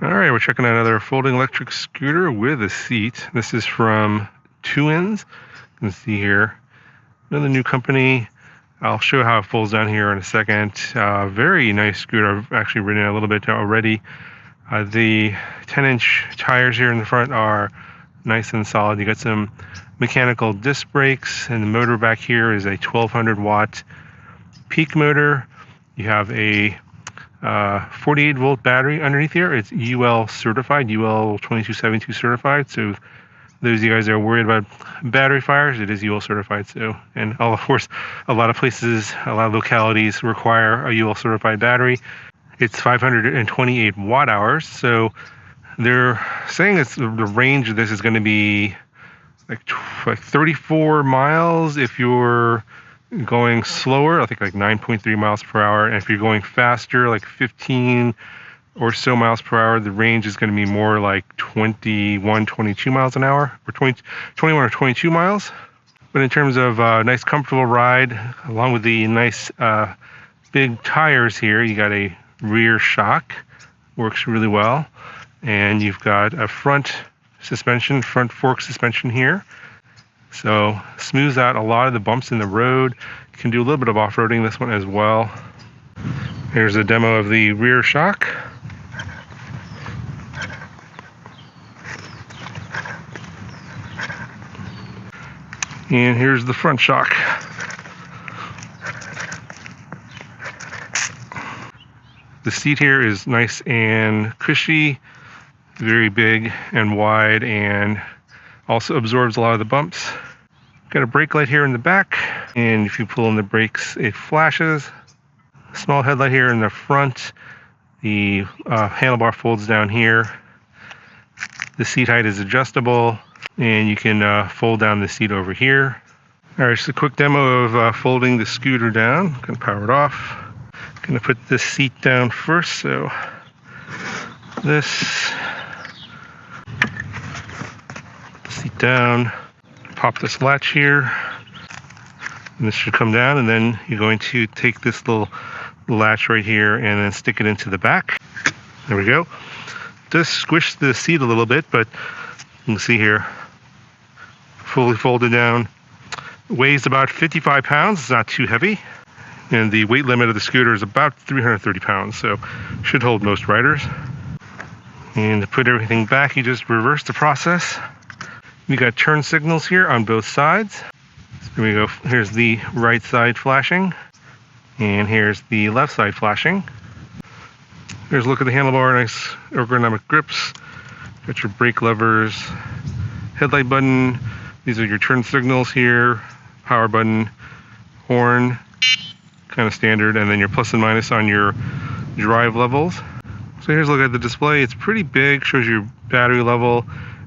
All right, we're checking out another folding electric scooter with a seat. This is from TOOINS. You can see here, another new company. I'll show how it folds down here in a second. Very nice scooter. I've actually ridden it a little bit already. The 10-inch tires here in the front are nice and solid. You got some mechanical disc brakes, and the motor back here is a 1200 watt peak motor. You have a 48 volt battery underneath here. It's UL certified, UL 2272 certified. So those of you guys that are worried about battery fires, it is UL certified. So, and of course, a lot of places, a lot of localities require a UL certified battery. It's 528 watt hours. So they're saying it's the range of this is going to be like 34 miles if you're going slower, I think like 9.3 miles per hour. And if you're going faster, like 15 or so miles per hour, the range is going to be more like 21, 22 miles an hour, or 21 or 22 miles. But in terms of nice, comfortable ride, along with the nice big tires here, you got a rear shock, works really well. And you've got a front suspension, front fork suspension here. So smooths out a lot of the bumps in the road. You can do a little bit of off-roading this one as well. Here's a demo of the rear shock. And here's the front shock. The seat here is nice and cushy, very big and wide, and also absorbs a lot of the bumps. Got a brake light here in the back, and if you pull in the brakes, it flashes. Small headlight here in the front. The handlebar folds down here. The seat height is adjustable, and you can fold down the seat over here. All right, just a quick demo of folding the scooter down. Gonna power it off. Gonna put this seat down first, so this. Seat down, pop this latch here, and this should come down, and then you're going to take this little latch right here and then stick it into the back. There we go. Does squish the seat a little bit, but you can see here, fully folded down. Weighs about 55 pounds, it's not too heavy, and the weight limit of the scooter is about 330 pounds, so should hold most riders. And to put everything back, you just reverse the process. We got turn signals here on both sides. So here we go. Here's the right side flashing, and here's the left side flashing. Here's a look at the handlebar, nice ergonomic grips. Got your brake levers, headlight button. These are your turn signals here, power button, horn, kind of standard, and then your plus and minus on your drive levels. So here's a look at the display. It's pretty big, shows your battery level.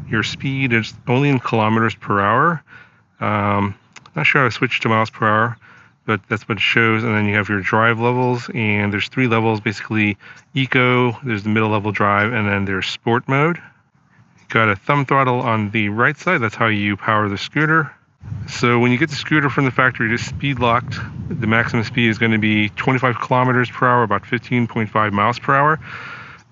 Your speed is only in kilometers per hour. Not sure how to switch to miles per hour, but that's what it shows. And then you have your drive levels, and there's 3 levels, basically eco, there's the middle level drive, and then there's sport mode. You've got a thumb throttle on the right side. That's how you power the scooter. So when you get the scooter from the factory, just speed locked. The maximum speed is going to be 25 kilometers per hour, about 15.5 miles per hour.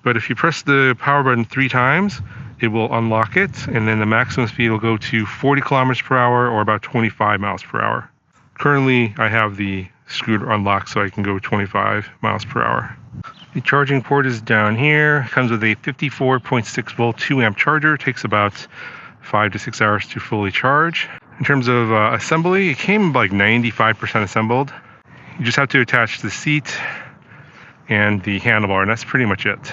But if you press the power button 3 times, it will unlock it, and then the maximum speed will go to 40 kilometers per hour, or about 25 miles per hour. Currently, I have the scooter unlocked, so I can go 25 miles per hour. The charging port is down here. It comes with a 54.6 volt 2 amp charger. It takes about 5 to 6 hours to fully charge. In terms of assembly, it came like 95% assembled. You just have to attach the seat and the handlebar, and that's pretty much it.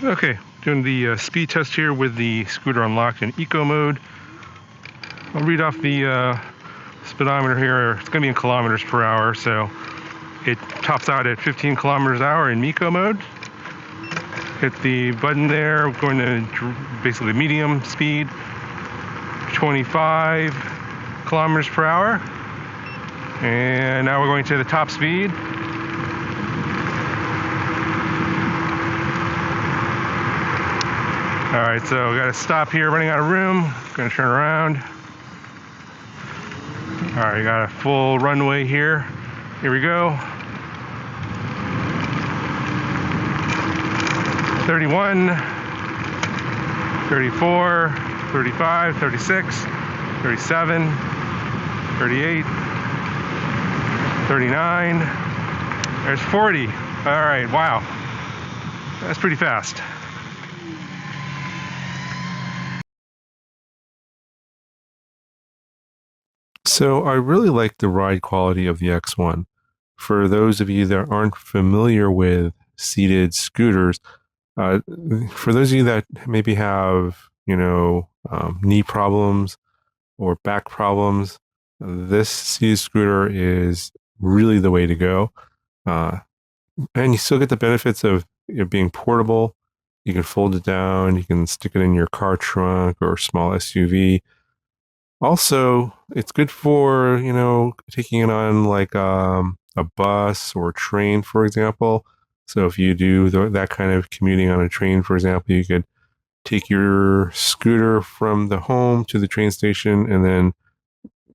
Okay, doing the speed test here with the scooter unlocked in eco mode. I'll read off the speedometer here. It's going to be in kilometers per hour, so it tops out at 15 kilometers an hour in eco mode. Hit the button there, going to basically medium speed, 25 kilometers per hour. And now we're going to the top speed. All right, so we got to stop here, running out of room. Going to turn around. All right, got a full runway here. Here we go. 31, 34, 35, 36, 37, 38, 39. There's 40. All right, wow. That's pretty fast. So I really like the ride quality of the X1. For those of you that aren't familiar with seated scooters, uh, for those of you that maybe have, knee problems or back problems, this seated scooter is really the way to go. And you still get the benefits of it being portable. You can fold it down, you can stick it in your car trunk or small SUV. Also, it's good for, taking it on like a bus or train, for example. So if you do that kind of commuting on a train, for example, you could take your scooter from the home to the train station and then,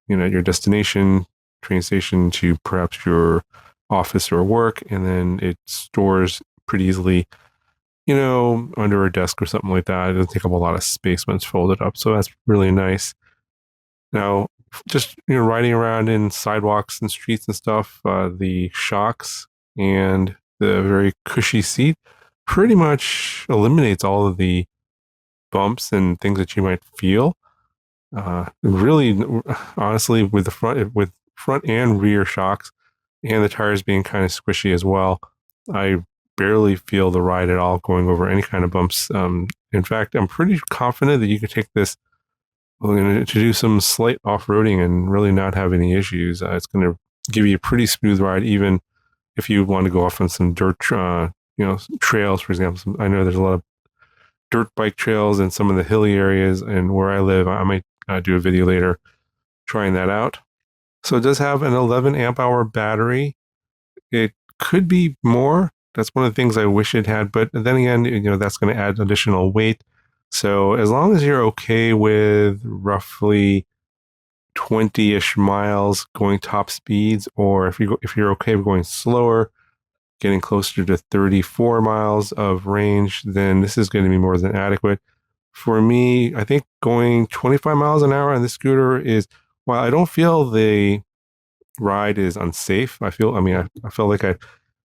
your destination train station to perhaps your office or work. And then it stores pretty easily, under a desk or something like that. It doesn't take up a lot of space when it's folded up. So that's really nice. Now, just riding around in sidewalks and streets and stuff, the shocks and the very cushy seat pretty much eliminates all of the bumps and things that you might feel. Really, honestly, with front and rear shocks, and the tires being kind of squishy as well, I barely feel the ride at all going over any kind of bumps. In fact, I'm pretty confident that you could take this to do some slight off-roading and really not have any issues. It's going to give you a pretty smooth ride, even if you want to go off on some dirt, trails, for example. I know there's a lot of dirt bike trails in some of the hilly areas, and where I live, I might do a video later trying that out. So it does have an 11 amp hour battery. It could be more. That's one of the things I wish it had, but then again, that's going to add additional weight. So as long as you're okay with roughly 20-ish miles going top speeds, or if you're okay with going slower, getting closer to 34 miles of range, then this is going to be more than adequate. For me, I think going 25 miles an hour on this scooter while I don't feel the ride is unsafe, I felt like I had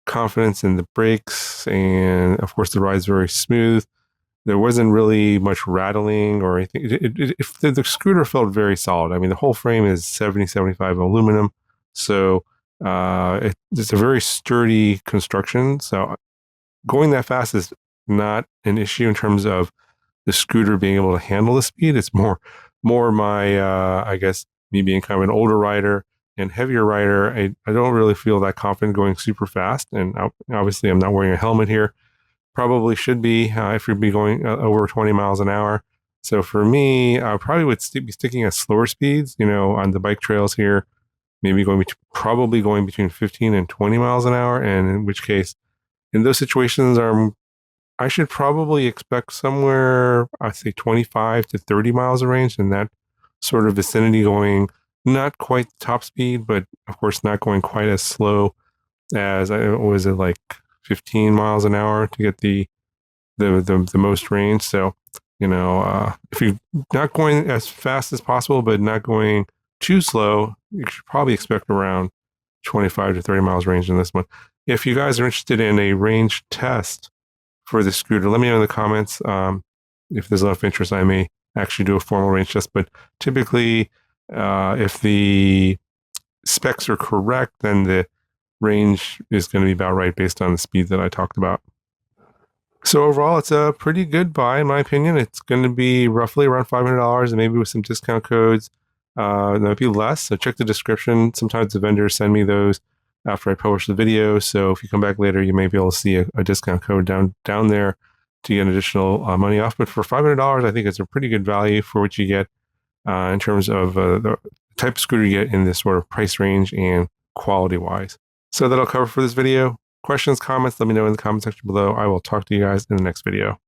confidence in the brakes, and of course the ride's very smooth. There wasn't really much rattling or anything. The scooter felt very solid. I mean, the whole frame is 70-75 aluminum. So it's a very sturdy construction. So going that fast is not an issue in terms of the scooter being able to handle the speed. It's more my, I guess, me being kind of an older rider and heavier rider. I don't really feel that confident going super fast. And obviously I'm not wearing a helmet here. Probably should be if you'd be going over 20 miles an hour. So for me, I probably would be sticking at slower speeds, on the bike trails here, maybe probably going between 15 and 20 miles an hour. And in which case, in those situations, I should probably expect somewhere, I'd say 25 to 30 miles of range in that sort of vicinity, going not quite top speed, but of course not going quite as slow as was it like 15 miles an hour to get the most range. So, if you're not going as fast as possible, but not going too slow, you should probably expect around 25 to 30 miles range in this one. If you guys are interested in a range test for the scooter, let me know in the comments. If there's enough interest, I may actually do a formal range test, but typically, if the specs are correct, then the range is going to be about right based on the speed that I talked about. So overall, it's a pretty good buy in my opinion. It's going to be roughly around $500, and maybe with some discount codes, that might be less. So check the description. Sometimes the vendors send me those after I publish the video. So if you come back later, you may be able to see a discount code down there to get additional money off. But for $500, I think it's a pretty good value for what you get in terms of the type of scooter you get in this sort of price range and quality wise. So that'll cover for this video. Questions, comments, let me know in the comment section below. I will talk to you guys in the next video.